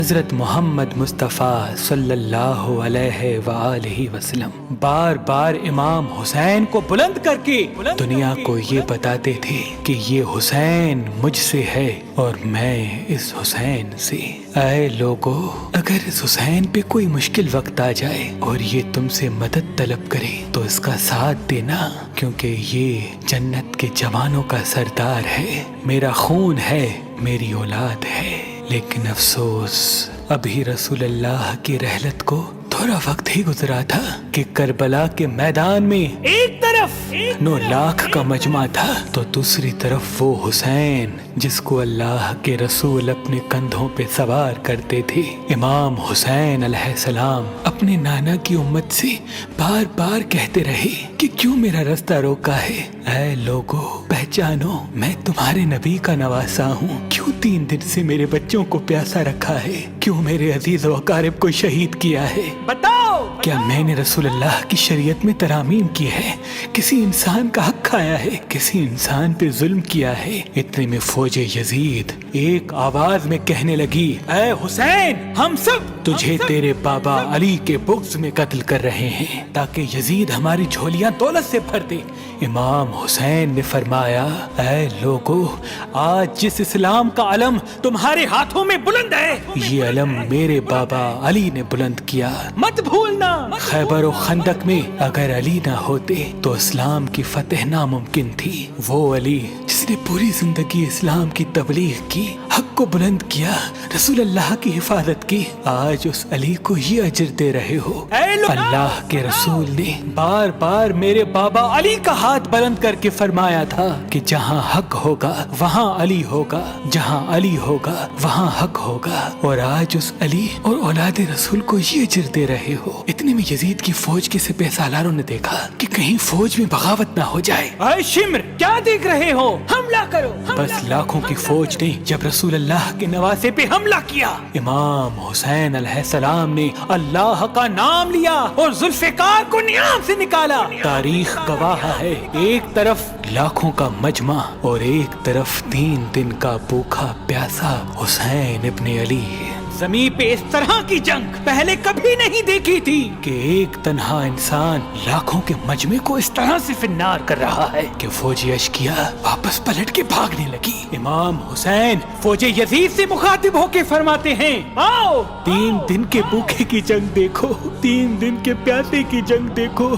حضرت محمد مصطفیٰ صلی اللہ علیہ وآلہ وسلم بار بار امام حسین کو بلند کر کے دنیا کو یہ بتاتے تھے کہ یہ حسین مجھ سے ہے اور میں اس حسین سے۔ اے لوگو، اگر اس حسین پہ کوئی مشکل وقت آ جائے اور یہ تم سے مدد طلب کرے تو اس کا ساتھ دینا، کیونکہ یہ جنت کے جوانوں کا سردار ہے، میرا خون ہے، میری اولاد ہے۔ لیکن افسوس، ابھی رسول اللہ کی رحلت کو تھوڑا وقت ہی گزرا تھا کہ کربلا کے میدان میں ایک طرف 9 لاکھ کا مجمع تھا تو دوسری طرف وہ حسین جس کو اللہ کے رسول اپنے کندھوں پہ سوار کرتے تھے۔ امام حسین علیہ السلام اپنے نانا کی امت سے بار بار کہتے رہے کہ کیوں میرا رستہ روکا ہے؟ اے لوگو، پہچانو، میں تمہارے نبی کا نواسا ہوں۔ کیوں 3 دن سے میرے بچوں کو پیاسا رکھا ہے؟ کیوں میرے عزیز و اقارب کو شہید کیا ہے؟ بتاؤ، کیا میں نے رسول اللہ کی شریعت میں ترامیم کی ہے؟ کسی انسان کا حق کھایا ہے؟ کسی انسان پہ ظلم کیا ہے؟ اتنے میں فوج یزید ایک آواز میں کہنے لگی، اے حسین، ہم سب تجھے تیرے بابا علی کے بغض میں قتل کر رہے ہیں تاکہ یزید ہماری جھولیاں دولت سے بھر دے۔ امام حسین نے فرمایا، اے لوگو، آج جس اسلام کا علم تمہارے ہاتھوں میں بلند ہے، یہ علم میرے بابا علی نے بلند کیا۔ مت بھولنا، خیبر و خندق میں اگر علی نہ ہوتے تو اسلام کی فتح ناممکن تھی۔ وہ علی جس نے پوری زندگی اسلام کی تبلیغ کی، حق کو بلند کیا، رسول اللہ کی حفاظت کی، آج اس علی کو یہ اجر دے رہے ہو۔ اللہ کے رسول نے بار بار میرے بابا علی کا ہاتھ بلند کر کے فرمایا تھا کہ جہاں حق ہوگا وہاں علی ہوگا، جہاں علی ہوگا وہاں حق ہوگا، اور آج اس علی اور اولاد رسول کو یہ اجر دے رہے ہو۔ اتنے میں یزید کی فوج کے سپہ سالاروں نے دیکھا کہ کہیں فوج میں بغاوت نہ ہو جائے۔ اے شمر، کیا دیکھ رہے ہو؟ حملہ کرو۔ بس لاکھوں کی فوج نے جب رسول اللہ کے نواسے پہ حملہ کیا، امام حسین علیہ السلام نے اللہ کا نام لیا اور ذوالفقار کو نیام سے نکالا۔ تاریخ گواہ ہے، ایک طرف لاکھوں کا مجمع اور ایک طرف 3 دن کا بھوکا پیاسا حسین ابن علی۔ زمین پہ اس طرح کی جنگ پہلے کبھی نہیں دیکھی تھی کہ ایک تنہا انسان لاکھوں کے مجمع کو اس طرح سے فنار کر رہا ہے کہ فوج اشقیا واپس پلٹ کے بھاگنے لگی۔ امام حسین فوج یزید سے مخاطب ہو کے فرماتے ہیں، آؤ، 3 دن کے بھوکے کی جنگ دیکھو، 3 دن کے پیاسے کی جنگ دیکھو،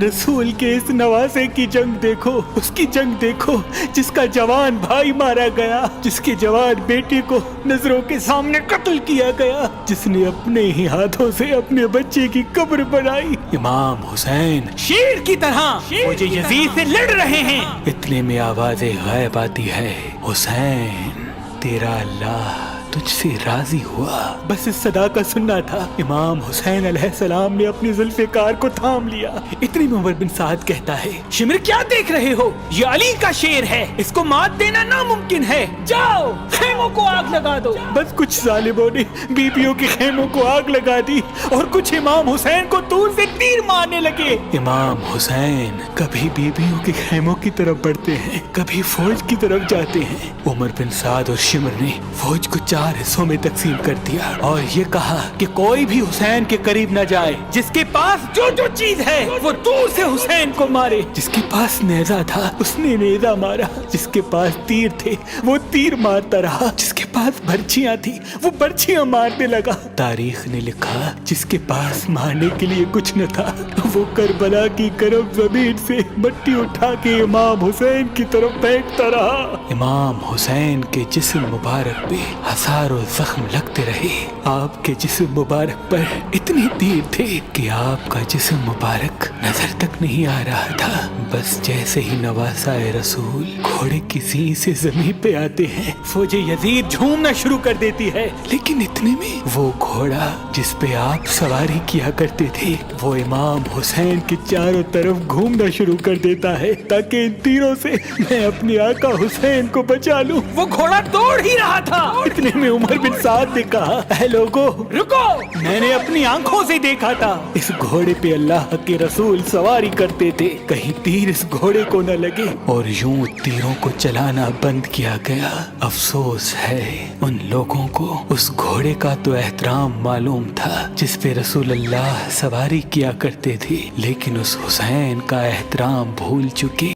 رسول کے اس نواسے کی جنگ دیکھو، اس کی جنگ دیکھو جس کا جوان بھائی مارا گیا، جس کے جوان بیٹے کو نظروں کے سامنے قتل کیا گیا، جس نے اپنے ہی ہاتھوں سے اپنے بچے کی قبر بنائی۔ امام حسین شیر کی طرح فوج یزید سے لڑ رہے ہیں۔ اتنے میں آواز غیب آتی ہے، حسین، تیرا اللہ تجھ سے راضی ہوا۔ بس اس صدا کا سننا تھا، امام حسین علیہ السلام نے اپنی ذوالفقار کو تھام لیا۔ اتنی میں عمر بن سعد کہتا ہے، شمر، کیا دیکھ رہے ہو؟ یہ علی کا شیر ہے، اس کو مات دینا ناممکن ہے، جاؤ خیموں کو آگ لگا دو۔ بس کچھ ظالموں نے بیبیوں کے خیموں کو آگ لگا دی اور کچھ امام حسین کو دور سے تیر مارنے لگے۔ امام حسین کبھی بیبیوں کے خیموں کی طرف بڑھتے ہیں، کبھی فوج کی طرف جاتے ہیں۔ عمر بن سعد اور شمر نے فوج کو 4 حصوں میں تقسیم کر دیا اور یہ کہا کہ کوئی بھی حسین کے قریب نہ جائے، جس کے پاس جو چیز ہے وہ دور سے حسین کو مارے۔ جس کے پاس نیزہ تھا اس نے نیزہ مارا، جس کے پاس تیر تھے وہ تیر مارتا رہا، جس کے پاس برچیاں تھی وہ برچیاں مارنے لگا۔ تاریخ نے لکھا جس کے پاس مارنے کے لیے کچھ نہ تھا وہ کربلا کی کرب زمین سے مٹی اٹھا کے امام حسین کی طرف پھینکتا رہا۔ امام حسین کے جسم مبارک پہ ہزاروں زخم لگتے رہے، آپ کے جسم مبارک پر اتنے تیر تھے کہ آپ کا جسم مبارک نظر تک نہیں آ رہا تھا۔ بس جیسے ہی نواسا رسول گھوڑے کی زین سے زمین پہ آتے ہیں، فوج یزید جھومنا شروع کر دیتی ہے، لیکن اتنے میں وہ گھوڑا جس پہ آپ سواری کیا کرتے تھے وہ امام حسین کے چاروں طرف گھومنا شروع کر دیتا ہے تاکہ ان تیروں سے میں اپنے آقا حسین حسین کو بچا لوں۔ وہ گھوڑا دوڑ ہی رہا تھا، اتنے میں عمر بن سعد نے کہا اے لوگو رکو، میں نے اپنی آنکھوں سے دیکھا تھا اس گھوڑے پہ اللہ کے رسول سواری کرتے تھے، کہیں تیر اس گھوڑے کو نہ لگے، اور یوں تیروں کو چلانا بند کیا گیا۔ افسوس ہے ان لوگوں کو اس گھوڑے کا تو احترام معلوم تھا جس پہ رسول اللہ سواری کیا کرتے تھے، لیکن اس حسین کا احترام بھول چکے۔